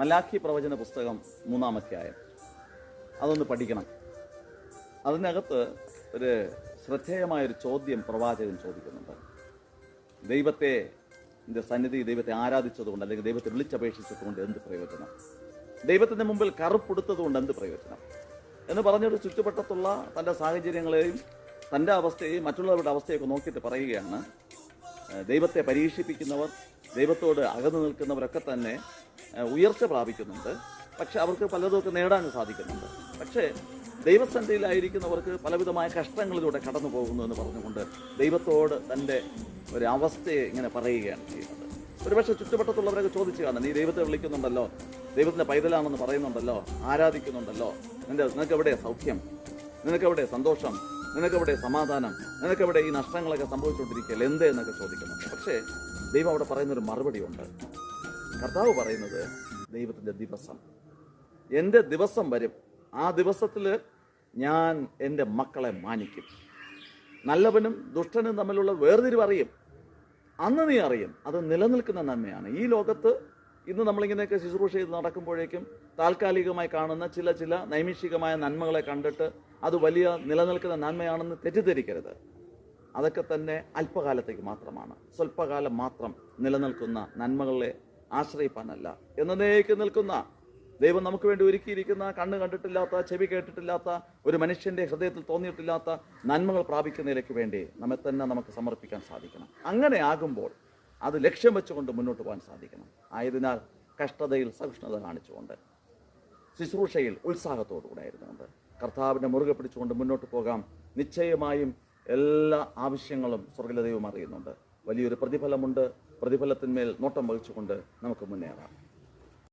മലാഖി പ്രവചന പുസ്തകം 3-ാം അധ്യായം. അതൊന്ന് പഠിക്കണം. അതിനകത്ത് ഒരു ശ്രദ്ധേയമായൊരു ചോദ്യം പ്രവാചകൻ ചോദിക്കുന്നുണ്ട്. ദൈവത്തെ ആരാധിച്ചതുകൊണ്ട് അല്ലെങ്കിൽ ദൈവത്തെ വിളിച്ചപേക്ഷിച്ചതുകൊണ്ട് എന്ത് പ്രയോജനം? ദൈവത്തിൻ്റെ മുമ്പിൽ കറുപ്പെടുത്തതുകൊണ്ട് എന്ത് പ്രയോജനം എന്ന് പറഞ്ഞൊരു ചുറ്റുവട്ടത്തുള്ള തൻ്റെ സാഹചര്യങ്ങളെയും തൻ്റെ അവസ്ഥയെയും മറ്റുള്ളവരുടെ അവസ്ഥയൊക്കെ നോക്കിയിട്ട് പറയുകയാണ്, ദൈവത്തെ പരീക്ഷിപ്പിക്കുന്നവർ, ദൈവത്തോട് അകന്നു നിൽക്കുന്നവരൊക്കെ തന്നെ ഉയർച്ച പ്രാപിക്കുന്നുണ്ട്. പക്ഷെ അവർക്ക് പലതൊക്കെ നേടാൻ സാധിക്കുന്നുണ്ട്. പക്ഷേ ദൈവസന്നിധിയിലായിരിക്കുന്നവർക്ക് പലവിധമായ കഷ്ടങ്ങളിലൂടെ കടന്നു പോകുന്നു എന്ന് പറഞ്ഞുകൊണ്ട് ദൈവത്തോട് തൻ്റെ ഒരു അവസ്ഥയെ ഇങ്ങനെ പറയുകയാണ് ചെയ്യുന്നത്. ഒരുപക്ഷെ ചുറ്റുവട്ടത്തുള്ളവരൊക്കെ ചോദിച്ചു കാണും, നീ ദൈവത്തെ വിളിക്കുന്നുണ്ടല്ലോ, ദൈവത്തിൻ്റെ പൈതലാണെന്ന് പറയുന്നുണ്ടല്ലോ, ആരാധിക്കുന്നുണ്ടല്ലോ, നിനക്കെവിടെ സൗഖ്യം, നിനക്കെവിടെ സന്തോഷം, നിനക്കെവിടെ സമാധാനം, നിനക്കെവിടെ ഈ നഷ്ടങ്ങളൊക്കെ സംഭവിച്ചുകൊണ്ടിരിക്കുകയല്ല എന്തേ എന്നൊക്കെ ചോദിക്കുന്നുണ്ട്. പക്ഷേ ദൈവം അവിടെ പറയുന്നൊരു മറുപടിയുണ്ട്. കർത്താവ് പറയുന്നത്, ദൈവത്തിൻ്റെ ദിവസം, എൻ്റെ ദിവസം വരും, ആ ദിവസത്തിൽ ഞാൻ എൻ്റെ മക്കളെ മാനിക്കും. നല്ലവനും ദുഷ്ടനും തമ്മിലുള്ള വേർതിരിവ് അറിയും, അന്ന് നീ അറിയും. അത് നിലനിൽക്കുന്ന നന്മയാണ്. ഈ ലോകത്ത് ഇന്ന് നമ്മളിങ്ങനെയൊക്കെ ശുശ്രൂഷ ചെയ്ത് നടക്കുമ്പോഴേക്കും താൽക്കാലികമായി കാണുന്ന ചില നൈമിഷികമായ നന്മകളെ കണ്ടിട്ട് അത് വലിയ നിലനിൽക്കുന്ന നന്മയാണെന്ന് തെറ്റിദ്ധരിക്കരുത്. അതൊക്കെ തന്നെ അല്പകാലത്തേക്ക് മാത്രമാണ്, സ്വല്പകാലം മാത്രം നിലനിൽക്കുന്ന നന്മകളെ ആശ്രയിപ്പാനല്ല, എന്നേക്ക് നിൽക്കുന്ന ദൈവം നമുക്ക് വേണ്ടി ഒരുക്കിയിരിക്കുന്ന, കണ്ണ് കണ്ടിട്ടില്ലാത്ത, ചെവി കേട്ടിട്ടില്ലാത്ത, ഒരു മനുഷ്യൻ്റെ ഹൃദയത്തിൽ തോന്നിയിട്ടില്ലാത്ത നന്മകൾ പ്രാപിക്കുന്നതിലേക്ക് വേണ്ടി നമ്മെ തന്നെ നമുക്ക് സമർപ്പിക്കാൻ സാധിക്കണം. അങ്ങനെ ആകുമ്പോൾ അത് ലക്ഷ്യം വെച്ചുകൊണ്ട് മുന്നോട്ട് പോകാൻ സാധിക്കണം. ആയതിനാൽ കഷ്ടതയിൽ സഹിഷ്ണുത കാണിച്ചുകൊണ്ട്, ശുശ്രൂഷയിൽ ഉത്സാഹത്തോടുകൂടെ ആയിരുന്നുകൊണ്ട്, കർത്താവിനെ മുറുകെ പിടിച്ചുകൊണ്ട് മുന്നോട്ട് പോകാം. നിശ്ചയമായും എല്ലാ ആവശ്യങ്ങളും സ്വർഗ്ഗ ദൈവം അറിയുന്നുണ്ട്. വലിയൊരു പ്രതിഫലമുണ്ട്. പ്രതിഫലത്തിന്മേൽ നോട്ടം വഹിച്ചുകൊണ്ട് നമുക്ക് മുന്നേറാം.